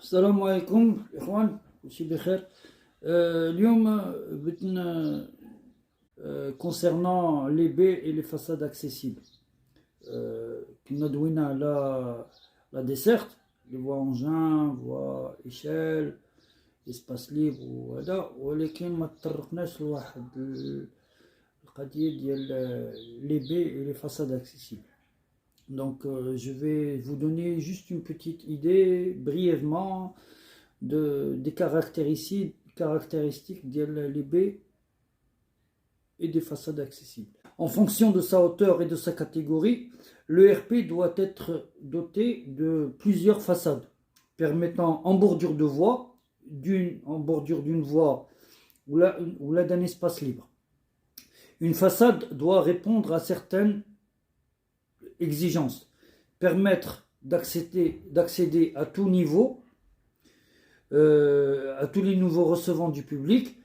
السلام عليكم إخوان وشي بخير. اليوم بدنا concernant les baies et les façades accessibles. كنا دوينا على la desserte, les voies engins, voies échelle, espace libre وهذا، ولكن ما تطرقناش لواحد القضية ديال les baies et les façades accessibles. Donc je vais vous donner juste une petite idée brièvement des caractéristiques des baies et des façades accessibles. En fonction de sa hauteur et de sa catégorie, le RP doit être doté de plusieurs façades permettant en bordure de voie, en bordure d'une voie ou là d'un espace libre. Une façade doit répondre à certaines exigences, permettre d'accéder à tout niveau, à tous les niveaux recevant du public,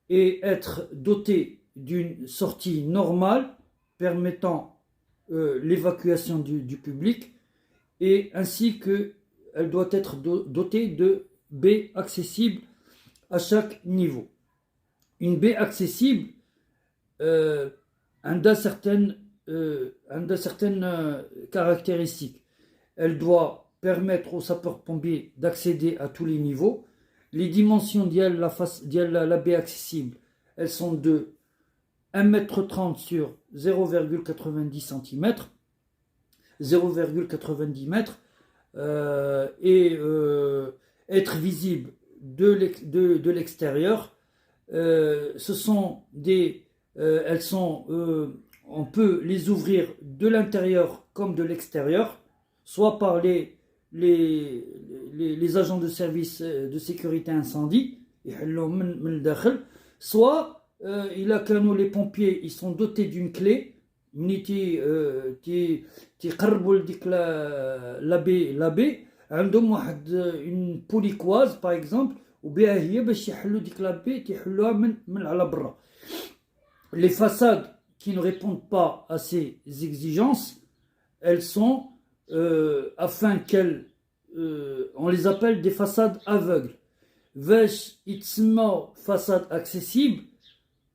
et être doté d'une sortie normale permettant l'évacuation du public, et ainsi qu'elle doit être dotée de baies accessibles à chaque niveau. Une baie accessible a certaines caractéristiques. Elle doit permettre aux sapeurs-pompiers d'accéder à tous les niveaux. Les dimensions de la baie accessible, elles sont de 1,30 m sur 0,90 cm, 0,90 m, et être visible de l'extérieur. On peut les ouvrir de l'intérieur comme de l'extérieur, soit par les agents de service de sécurité incendie, soit les pompiers, ils sont dotés d'une clé, la baie, une policoise par exemple, les façades qui ne répondent pas à ces exigences, elles sont, on les appelle des façades aveugles. Façade accessible,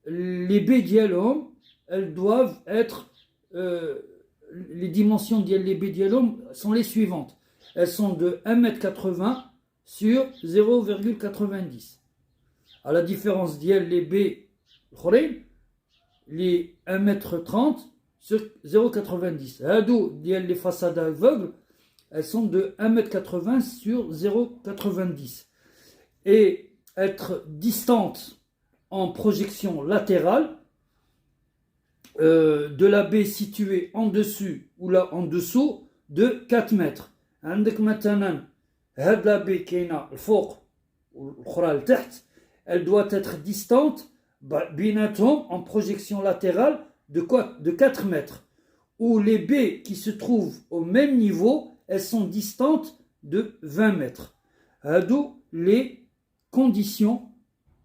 les baies dialom, elles doivent être, les dimensions des baies dialom sont les suivantes. Elles sont de 1,80 m sur 0,90. À la différence des baies les 1,30 m sur 0,90. Les façades aveugles, elles sont de 1,80 m sur 0,90. Et être distantes en projection latérale de la baie située en dessus ou là en dessous de 4 mètres. عندك مثلا هاد la baie كاينه الفوق والأخرى لتحت, elle doit être distante بيناتهم en projection latérale de 4 mètres. Ou les baies qui se trouvent au même niveau, elles sont distantes de 20 mètres. هادو les conditions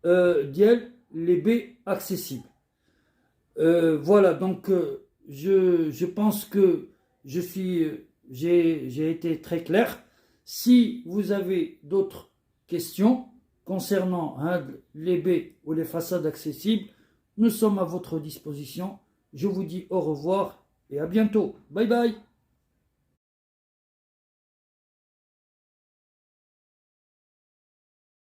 ديال les baies accessibles. Voilà, donc je pense que j'ai été très clair. Si vous avez d'autres questions concernant les baies ou les façades accessibles, nous sommes à votre disposition. Je vous dis au revoir et à bientôt. Bye bye.